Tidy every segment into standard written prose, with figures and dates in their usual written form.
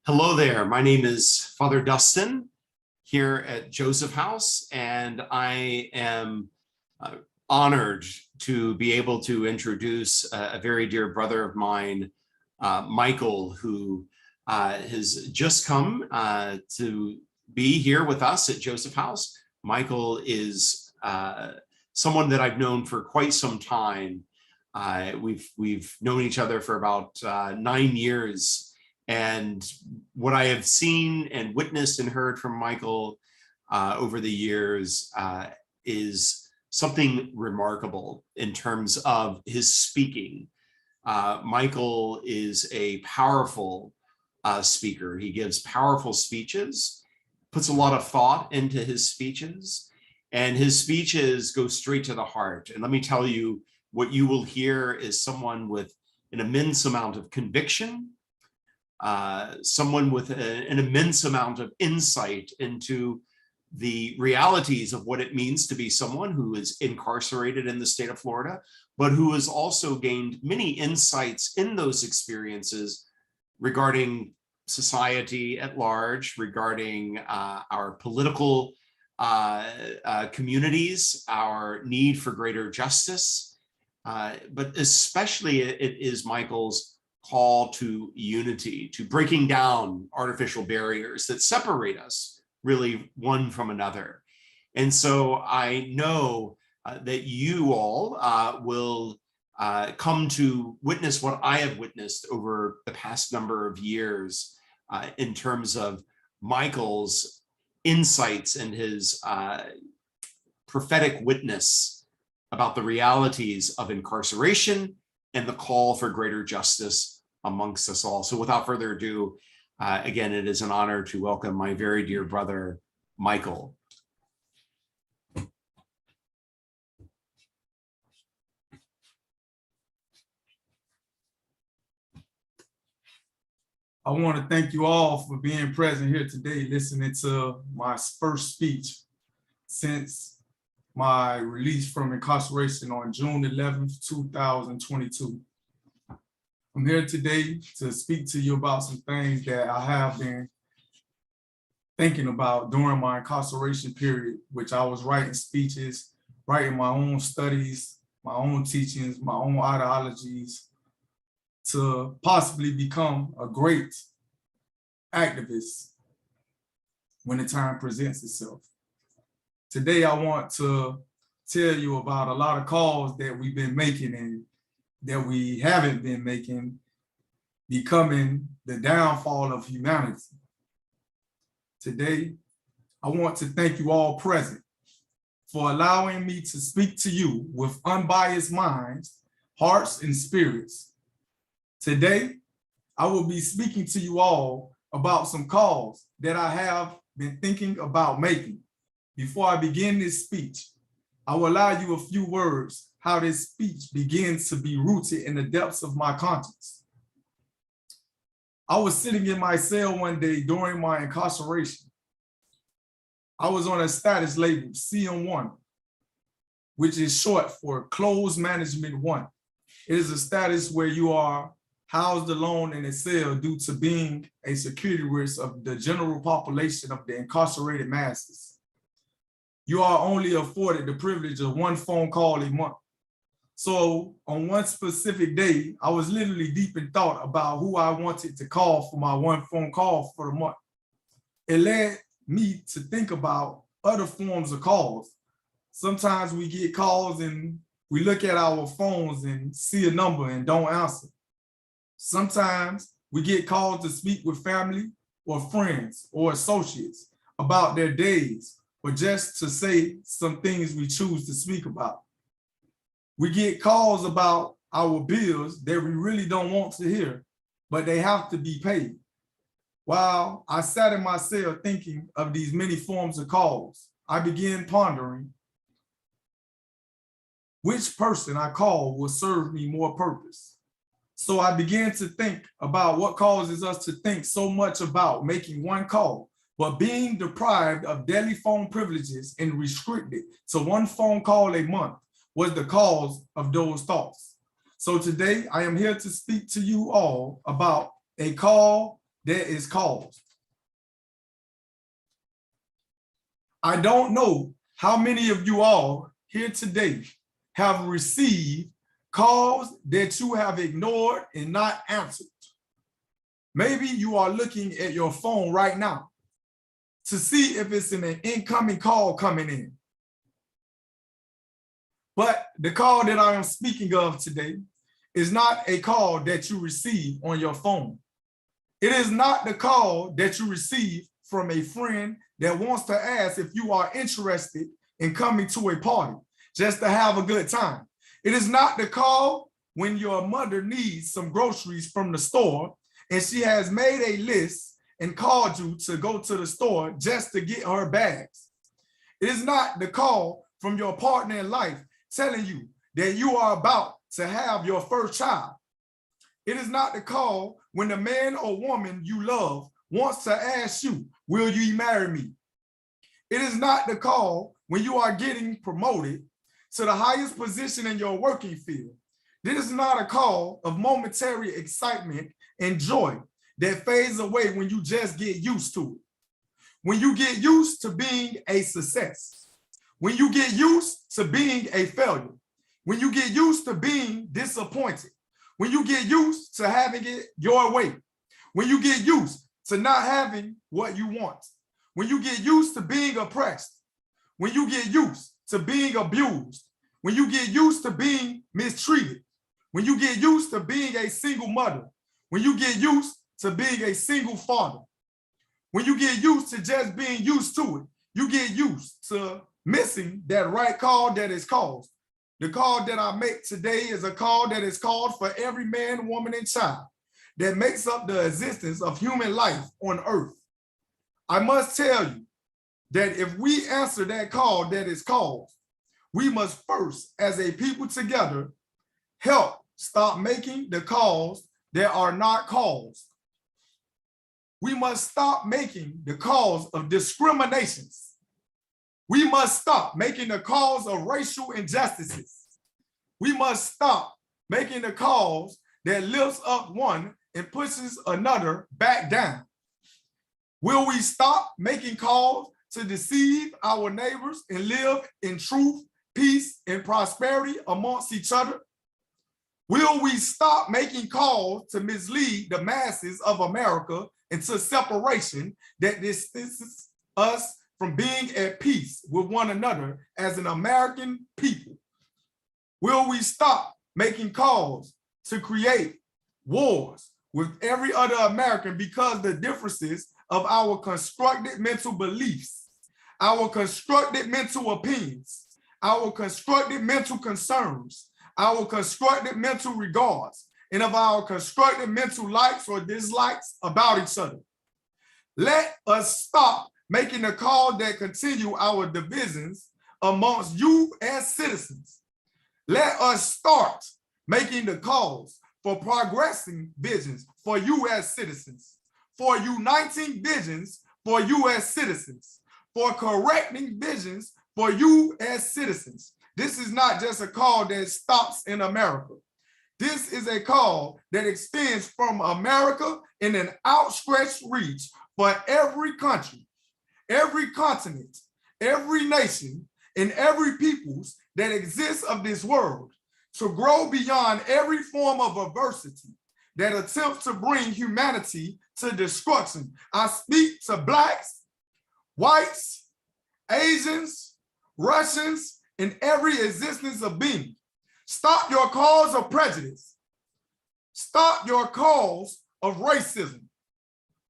Hello there. My name is Father Dustin here at Joseph House, and I am honored to be able to introduce a very dear brother of mine, Michael, who has just come to be here with us at Joseph House. Michael is someone that I've known for quite some time. We've known each other for about 9 years. And what I have seen and witnessed and heard from Michael over the years is something remarkable in terms of his speaking. Michael is a powerful speaker. He gives powerful speeches, puts a lot of thought into his speeches, and his speeches go straight to the heart. And let me tell you, what you will hear is someone with an immense amount of conviction, someone with an immense amount of insight into the realities of what it means to be someone who is incarcerated in the state of Florida, but who has also gained many insights in those experiences regarding society at large, regarding our political communities, our need for greater justice, but especially it is Michael's call to unity, to breaking down artificial barriers that separate us really one from another. And so I know that you all will come to witness what I have witnessed over the past number of years in terms of Michael's insights and his prophetic witness about the realities of incarceration and the call for greater justice amongst us all. So without further ado, again, it is an honor to welcome my very dear brother, Michael. I want to thank you all for being present here today, listening to my first speech since my release from incarceration on June 11th, 2022. I'm here today to speak to you about some things that I have been thinking about during my incarceration period, which I was writing speeches, writing my own studies, my own teachings, my own ideologies, to possibly become a great activist when the time presents itself. Today, I want to tell you about a lot of calls that we've been making and that we haven't been making, becoming the downfall of humanity. Today, I want to thank you all present for allowing me to speak to you with unbiased minds, hearts, and spirits. Today, I will be speaking to you all about some calls that I have been thinking about making. Before I begin this speech, I will allow you a few words how this speech begins to be rooted in the depths of my conscience. I was sitting in my cell one day during my incarceration. I was on a status labeled CM1, which is short for Closed Management 1. It is a status where you are housed alone in a cell due to being a security risk of the general population of the incarcerated masses. You are only afforded the privilege of one phone call a month. So on one specific day, I was literally deep in thought about who I wanted to call for my one phone call for the month. It led me to think about other forms of calls. Sometimes we get calls and we look at our phones and see a number and don't answer. Sometimes we get called to speak with family or friends or associates about their days, or just to say some things we choose to speak about. We get calls about our bills that we really don't want to hear, but they have to be paid. While I sat in my cell thinking of these many forms of calls, I began pondering which person I call will serve me more purpose. So I began to think about what causes us to think so much about making one call, but being deprived of daily phone privileges and restricted to one phone call a month was the cause of those thoughts. So today I am here to speak to you all about a call that is caused. I don't know how many of you all here today have received calls that you have ignored and not answered. Maybe you are looking at your phone right now to see if it's an incoming call coming in. But the call that I am speaking of today is not a call that you receive on your phone. It is not the call that you receive from a friend that wants to ask if you are interested in coming to a party just to have a good time. It is not the call when your mother needs some groceries from the store and she has made a list and called you to go to the store just to get her bags. It is not the call from your partner in life telling you that you are about to have your first child. It is not the call when the man or woman you love wants to ask you, will you marry me? It is not the call when you are getting promoted to the highest position in your working field. This is not a call of momentary excitement and joy that fades away when you just get used to it. When you get used to being a success, when you get used to being a failure, when you get used to being disappointed, when you get used to having it your way, when you get used to not having what you want, when you get used to being oppressed, when you get used to being abused, when you get used to being mistreated, when you get used to being a single mother, when you get used to being a single father, when you get used to just being used to it, you get used to missing that right call that is called. The call that I make today is a call that is called for every man, woman, and child that makes up the existence of human life on earth. I must tell you that if we answer that call that is called, we must first, as a people together, help stop making the calls that are not calls. We must stop making the calls of discriminations. We must stop making the calls of racial injustices. We must stop making the calls that lifts up one and pushes another back down. Will we stop making calls to deceive our neighbors and live in truth, peace, and prosperity amongst each other? Will we stop making calls to mislead the masses of America into separation that distances us from being at peace with one another as an American people? Will we stop making calls to create wars with every other American because the differences of our constructed mental beliefs, our constructed mental opinions, our constructed mental concerns, our constructed mental regards, and of our constructed mental likes or dislikes about each other? Let us stop making the call that continue our divisions amongst you as citizens. Let us start making the calls for progressing visions for you as citizens, for uniting visions for you as citizens, for correcting visions for you as citizens. This is not just a call that stops in America. This is a call that extends from America in an outstretched reach for every country, every continent, every nation, and every peoples that exists of this world, to grow beyond every form of adversity that attempts to bring humanity to destruction. I speak to Blacks, whites, Asians, Russians, and every existence of being. Stop your calls of prejudice. Stop your calls of racism.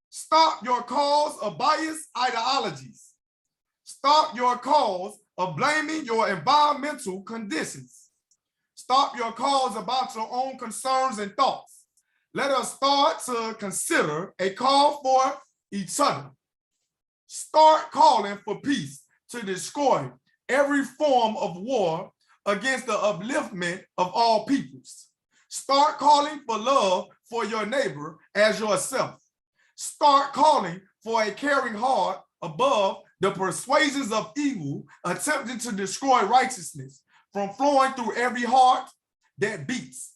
Stop your calls of biased ideologies. Stop your calls of blaming your environmental conditions. Stop your calls about your own concerns and thoughts. Let us start to consider a call for each other. Start calling for peace to destroy every form of war against the upliftment of all peoples. Start calling for love for your neighbor as yourself. Start calling for a caring heart above the persuasions of evil attempting to destroy righteousness from flowing through every heart that beats,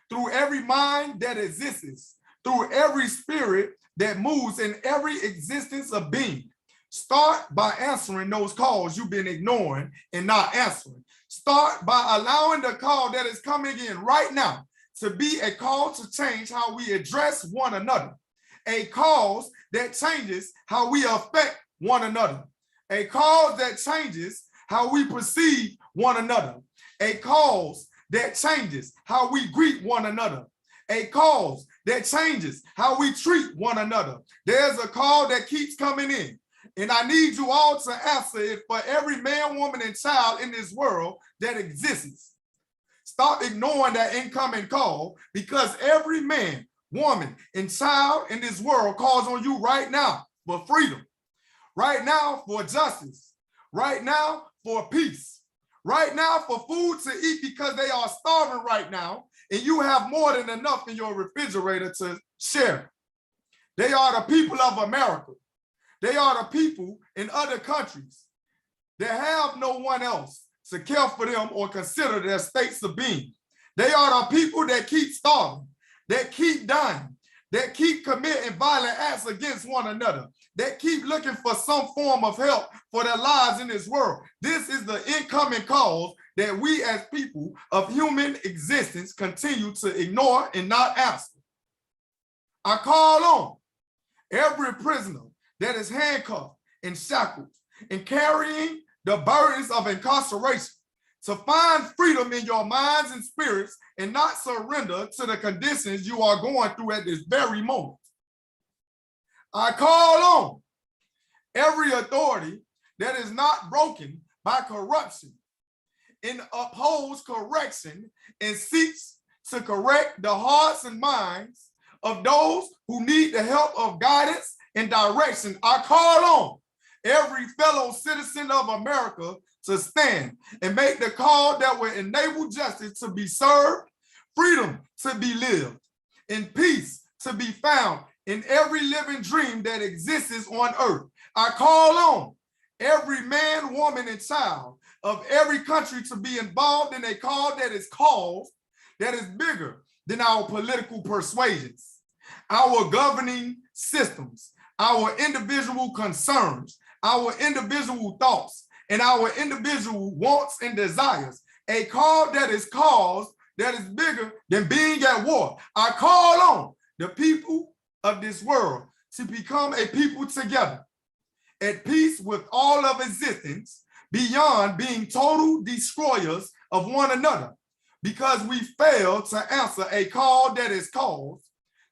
through every mind that exists, through every spirit that moves in every existence of being. Start by answering those calls you've been ignoring and not answering. Start by allowing the call that is coming in right now to be a call to change how we address one another, a cause that changes how we affect one another, a cause that changes how we perceive one another, a cause that changes how we greet one another, a cause that changes how we treat one another. There's a call that keeps coming in. And I need you all to answer it for every man, woman, and child in this world that exists. Stop ignoring that incoming call, because every man, woman, and child in this world calls on you right now for freedom, right now for justice, right now for peace, right now for food to eat because they are starving right now and you have more than enough in your refrigerator to share. They are the people of America. They are the people in other countries that have no one else to care for them or consider their states of being. They are the people that keep starving, that keep dying, that keep committing violent acts against one another, that keep looking for some form of help for their lives in this world. This is the incoming cause that we as people of human existence continue to ignore and not answer. I call on every prisoner that is handcuffed and shackled and carrying the burdens of incarceration to find freedom in your minds and spirits and not surrender to the conditions you are going through at this very moment. I call on every authority that is not broken by corruption and upholds correction and seeks to correct the hearts and minds of those who need the help of guidance and direction. I call on every fellow citizen of America to stand and make the call that will enable justice to be served, freedom to be lived, and peace to be found in every living dream that exists on earth. I call on every man, woman, and child of every country to be involved in a call that is bigger than our political persuasions, our governing systems, our individual concerns, our individual thoughts, and our individual wants and desires. A call that is bigger than being at war. I call on the people of this world to become a people together, at peace with all of existence, beyond being total destroyers of one another, because we fail to answer a call that is called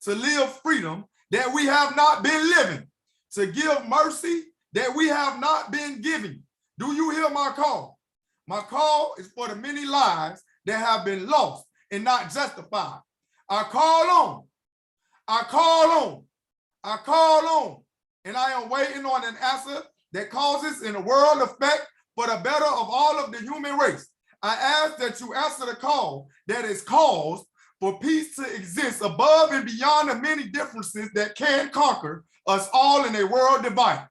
to live freedom that we have not been living, to give mercy that we have not been giving. Do you hear my call? My call is for the many lives that have been lost and not justified. I call on, and I am waiting on an answer that causes in the world effect for the better of all of the human race. I ask that you answer the call that is caused for peace to exist above and beyond the many differences that can conquer us all in a world divided.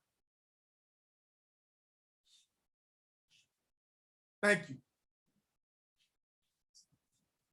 Thank you.